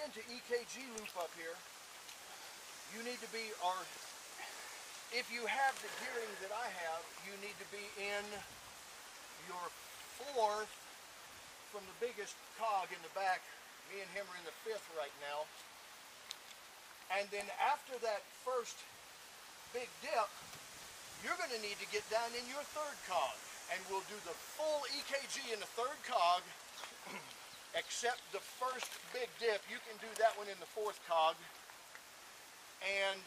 into EKG loop up here, you need to be, or if you have the gearing that I have, you need to be in your fourth from the biggest cog in the back. Me and him are in the fifth right now. And then after that first big dip, you're going to need to get down in your third cog. And we'll do the full EKG in the third cog, except the first big dip. You can do that one in the fourth cog. And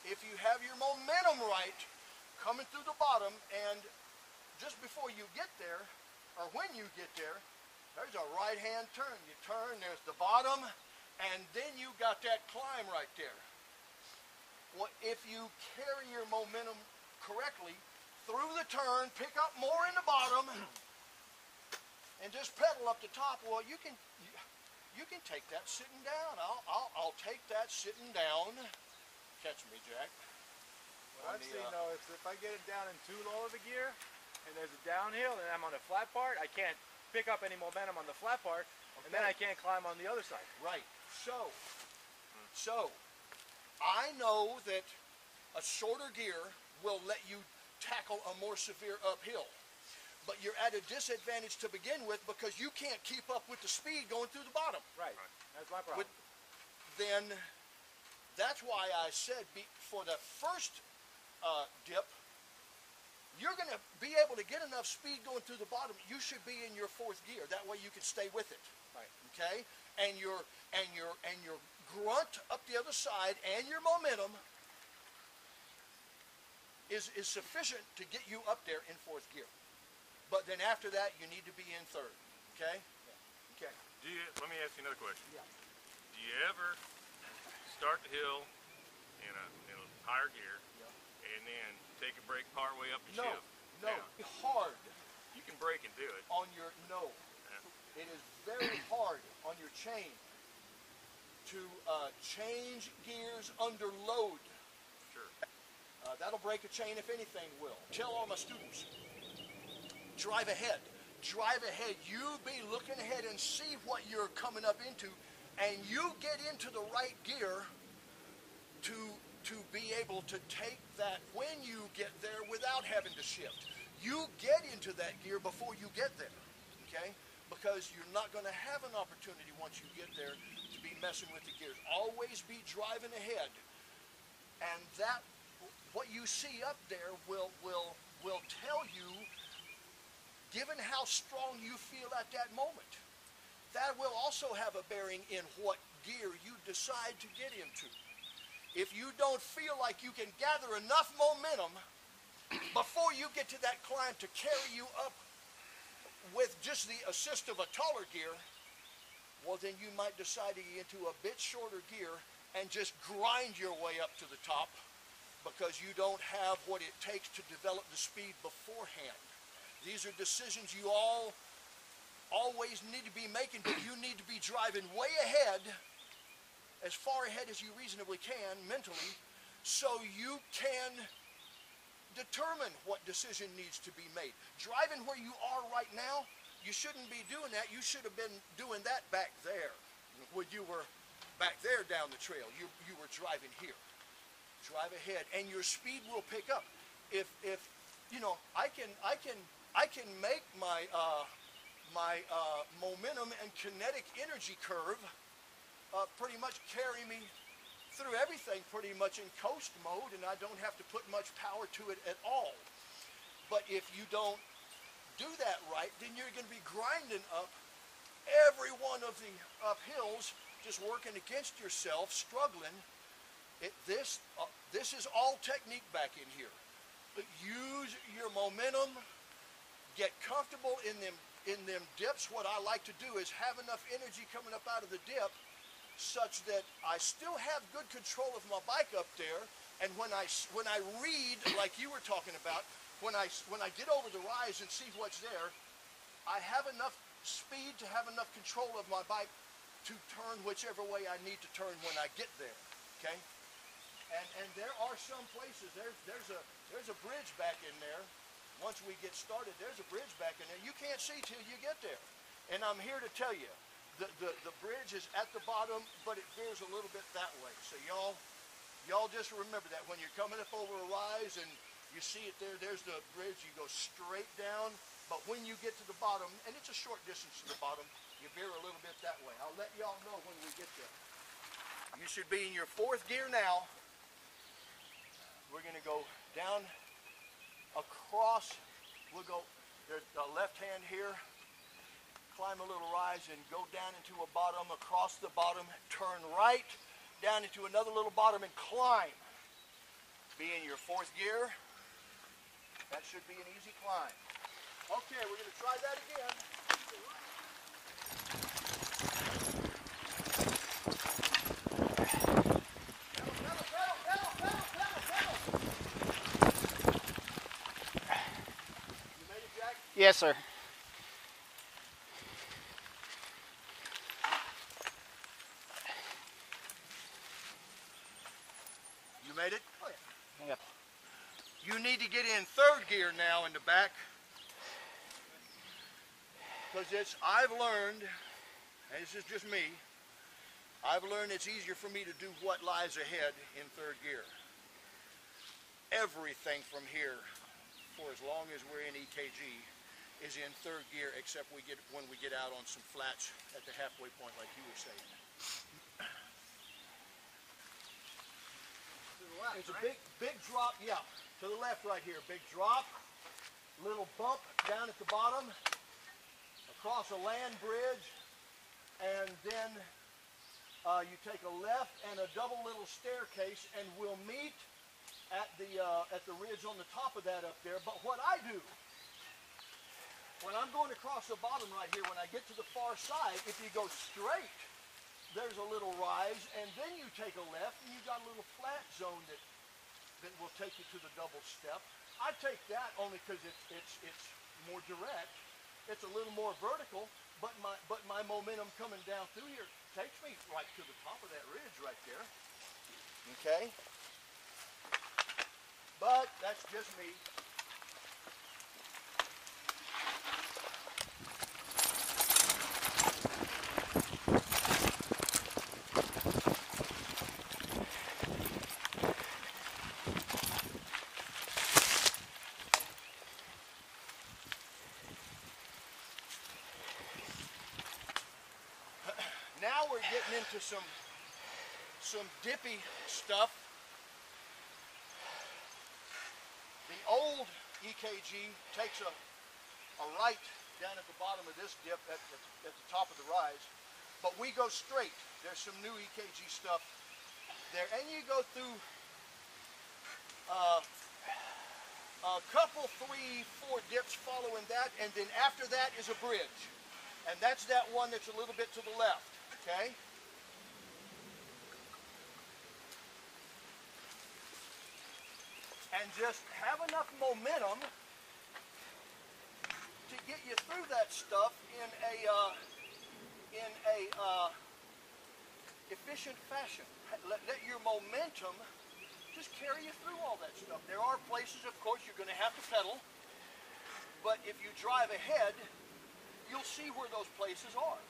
if you have your momentum right, coming through the bottom, and just before you get there, or when you get there, there's a right-hand turn. You turn, there's the bottom, and then you got that climb right there. Well, if you carry your momentum correctly, through the turn, pick up more in the bottom, and just pedal up the top. Well, you can take that sitting down. I'll take that sitting down. Catch me, Jack. What I've seen though is if I get it down in too low of a gear, and there's a downhill, and I'm on a flat part, I can't pick up any momentum on the flat part, and then I can't climb on the other side. Right. So I know that a shorter gear will let you tackle a more severe uphill, but you're at a disadvantage to begin with because you can't keep up with the speed going through the bottom. Right. That's my problem. Then that's why I said for the first dip, you're going to be able to get enough speed going through the bottom. You should be in your fourth gear. That way you can stay with it. Right. Okay? And your grunt up the other side and your momentum is sufficient to get you up there in fourth gear. But then after that, you need to be in third. Okay? Yeah. Okay. Let me ask you another question. Yeah. Do you ever start the hill in a higher gear, and then take a break part way up and shift? No. Hard. You can break and do it. On your, no. Yeah. It is very hard on your chain to change gears under load. Sure. That'll break a chain if anything will. Tell all my students, drive ahead. Drive ahead. You be looking ahead and see what you're coming up into, and you get into the right gear to be able to take that when you get there without having to shift. You get into that gear before you get there, okay? Because you're not going to have an opportunity once you get there to be messing with the gears. Always be driving ahead, and that what you see up there will tell you, given how strong you feel at that moment. That will also have a bearing in what gear you decide to get into. If you don't feel like you can gather enough momentum before you get to that climb to carry you up with just the assist of a taller gear, well then you might decide to get into a bit shorter gear and just grind your way up to the top because you don't have what it takes to develop the speed beforehand. These are decisions you always need to be making, but you need to be driving way ahead, as far ahead as you reasonably can mentally, so you can determine what decision needs to be made. Driving where you are right now, you shouldn't be doing that. You should have been doing that back there. When you were back there down the trail, you were driving here. Drive ahead, and your speed will pick up. If you know, I can make my momentum and kinetic energy curve pretty much carry me through everything pretty much in coast mode, and I don't have to put much power to it at all. But if you don't do that right, then you're going to be grinding up every one of the uphills, just working against yourself, struggling. This is all technique back in here. But use your momentum, get comfortable in them dips. What I like to do is have enough energy coming up out of the dip such that I still have good control of my bike up there, and when I read, like you were talking about, when I get over the rise and see what's there, I have enough speed to have enough control of my bike to turn whichever way I need to turn when I get there, okay? And there are some places, there's a bridge back in there. Once we get started, there's a bridge back in there. You can't see till you get there. And I'm here to tell you, the bridge is at the bottom, but it veers a little bit that way. So y'all just remember that when you're coming up over a rise and you see it there, there's the bridge, you go straight down. But when you get to the bottom, and it's a short distance to the bottom, you veer a little bit that way. I'll let y'all know when we get there. You should be in your 4th gear now. We're going to go down across. We'll go, there's the left hand here, climb a little rise and go down into a bottom, across the bottom, turn right, down into another little bottom and climb. Be in your 4th gear. That should be an easy climb. Okay, we're going to try that again. Yes, sir. You made it? Oh, yeah. Yep. You need to get in 3rd gear now in the back. Because I've learned, and this is just me, I've learned it's easier for me to do what lies ahead in 3rd gear. Everything from here, for as long as we're in EKG, is in 3rd gear, except when we get out on some flats at the halfway point, like you were saying. To the left, It's a big drop, yeah, to the left right here. Big drop, little bump down at the bottom, across a land bridge, and then you take a left and a double little staircase, and we'll meet at the ridge on the top of that up there. But what I do, when I'm going across the bottom right here, when I get to the far side, if you go straight, there's a little rise, and then you take a left, and you've got a little flat zone that will take you to the double step. I take that only because it's more direct. It's a little more vertical, but my momentum coming down through here takes me right to the top of that ridge right there. Okay? But that's just me. Now we're getting into some dippy stuff. The old EKG takes a right down at the bottom of this dip at the top of the rise, but we go straight. There's some new EKG stuff there, and you go through a couple, 3, 4 dips following that, and then after that is a bridge, and that's that one that's a little bit to the left. Okay? And just have enough momentum to get you through that stuff in a efficient fashion. Let your momentum just carry you through all that stuff. There are places, of course, you're going to have to pedal, but if you drive ahead, you'll see where those places are.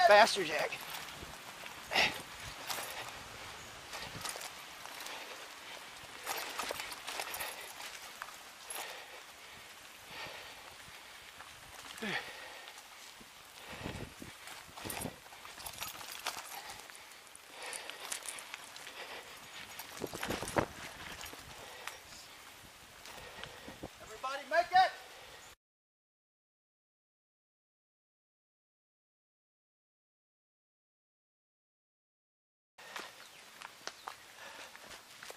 Faster, Jack. Everybody make it!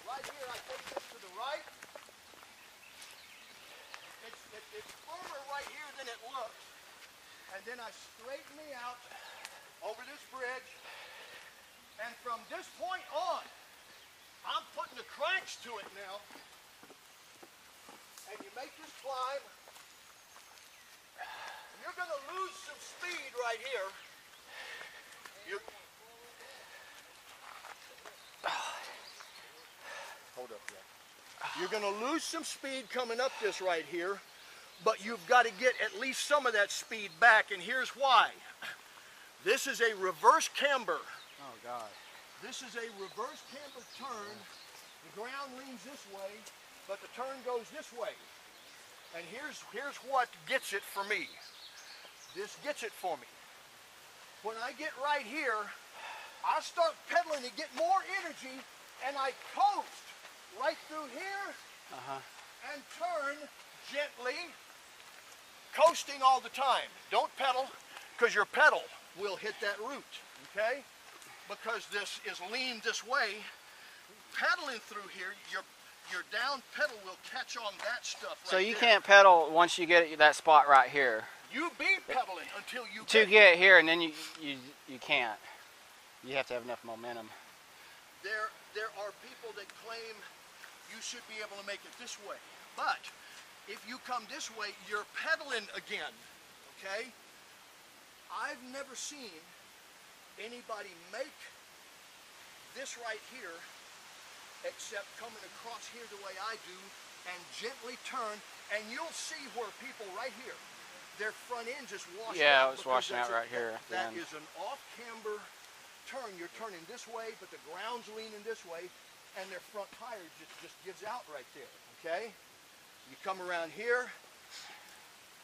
Right here, I take this to the right. It's firmer right here than it looks. And then I straighten me out over this bridge. And from this point on, I'm putting the cranks to it now. And you make this climb. speed right here. Hold up, Jack. You're going to lose some speed coming up this right here, but you've got to get at least some of that speed back, and here's why. This is a reverse camber. Oh, God. This is a reverse camber turn. The ground leans this way, but the turn goes this way. And here's what gets it for me. This gets it for me. When I get right here, I start pedaling to get more energy, and I coast right through here and turn gently, coasting all the time. Don't pedal, because your pedal will hit that root, okay? Because this is leaned this way, pedaling through here, your down pedal will catch on that stuff right So you there. can't pedal once you get that spot right here. You be pedaling until you To get here, and then you can't. You have to have enough momentum. There are people that claim you should be able to make it this way. But if you come this way, you're pedaling again, okay? I've never seen anybody make this right here except coming across here the way I do and gently turn, and you'll see where people right here, their front end just washed out. Yeah, it was washing out right here. That is an off-camber turn. You're turning this way, but the ground's leaning this way, and their front tire just gives out right there, okay? You come around here,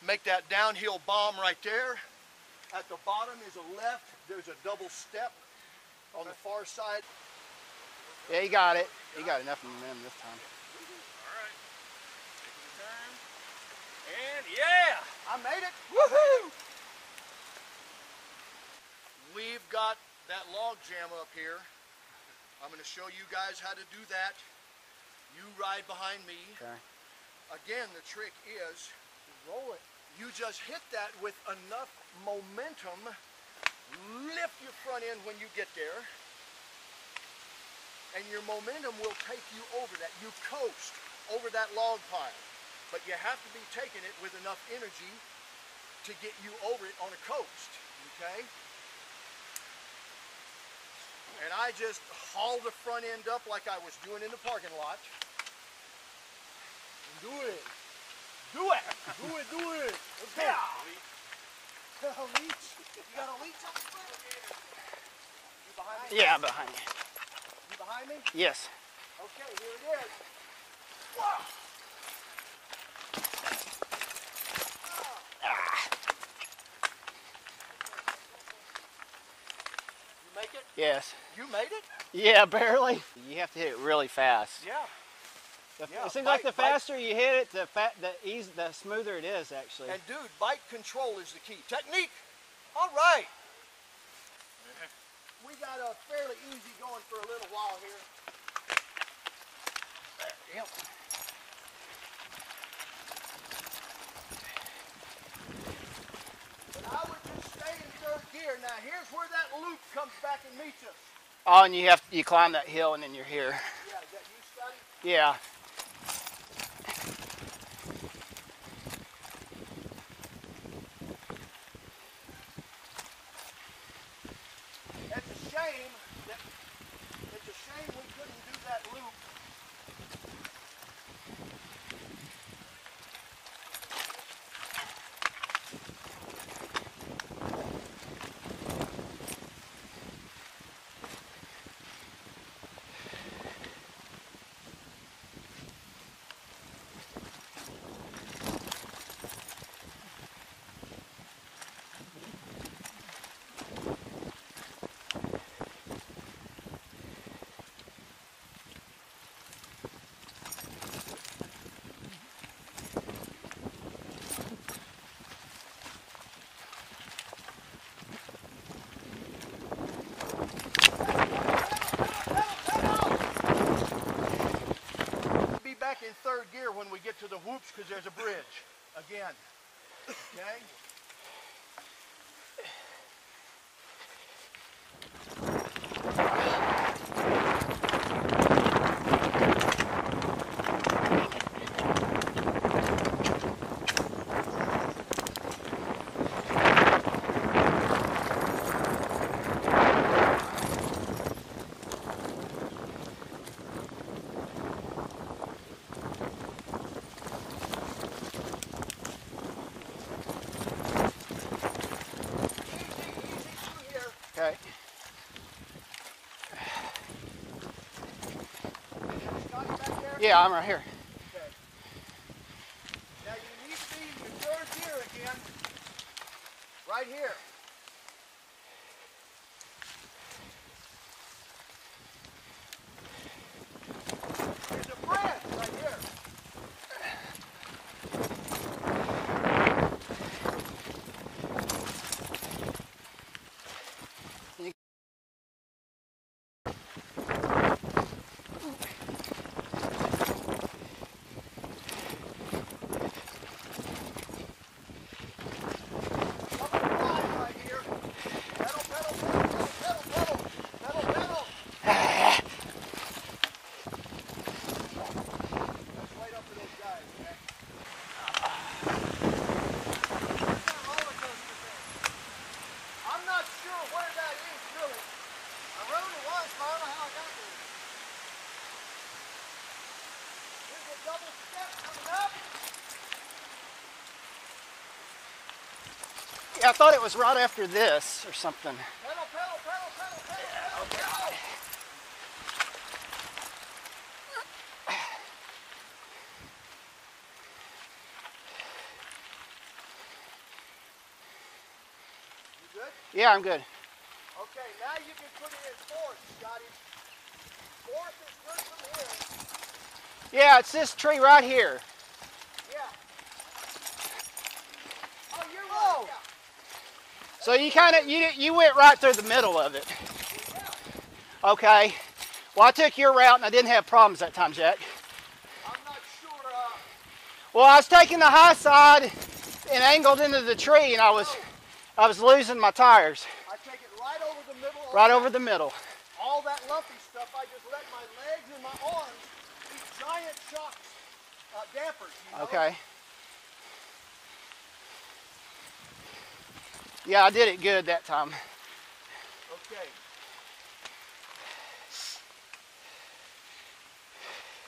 make that downhill bomb right there. At the bottom is a left. There's a double step on the far side. Yeah, you got it. You got enough momentum this time. All right. Taking the turn. And yeah! I made it. Woohoo! We've got that log jam up here. I'm going to show you guys how to do that. You ride behind me. Okay. Again, the trick is roll it. You just hit that with enough momentum. Lift your front end when you get there. And your momentum will take you over that. You coast over that log pile. But you have to be taking it with enough energy to get you over it on a coast, okay? And I just haul the front end up like I was doing in the parking lot. Do it. Do it. Do it, do it. Okay. Yeah. A leech. You got a leech up the front? You behind me? Yeah, behind you. You behind me? Yes. Okay, here it is. Wow. You make it? Yes. You made it? Yeah, barely. You have to hit it really fast. Yeah. It seems like the faster you hit it, the smoother it is, actually. And dude, bite control is the key. Technique. All right. We got a fairly easy going for a little while here. Yep. But I would just stay in third gear. Now here's where that loop comes back and meets us. Oh, and you climb that hill and then you're here. Yeah, is that you, Scotty? Yeah. It's a shame we couldn't do that loop. In third gear when we get to the whoops because there's a bridge again. Okay? Yeah, I'm right here. Okay. Now you need to be in your third gear again. Right here. There's a branch right here. Yeah, I thought it was right after this or something. Pedal, pedal, pedal, pedal, pedal, pedal, pedal. You good? Yeah, I'm good. Okay, now you can put it in fourth, Scotty. Fourth is good from here. Yeah, it's this tree right here. Yeah. Oh, you're right. Yeah. So you kind of, you went right through the middle of it. Yeah. Okay. Well, I took your route and I didn't have problems that time, Jack. I'm not sure. Well, I was taking the high side and angled into the tree, and I was losing my tires. I take it right over the middle. Right over the middle. All that lumpy stuff, I just let my legs and my arms be giant shock dampers. You know? Okay. Yeah, I did it good that time. Okay.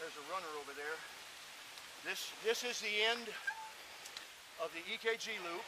There's a runner over there. This is the end of the EKG loop.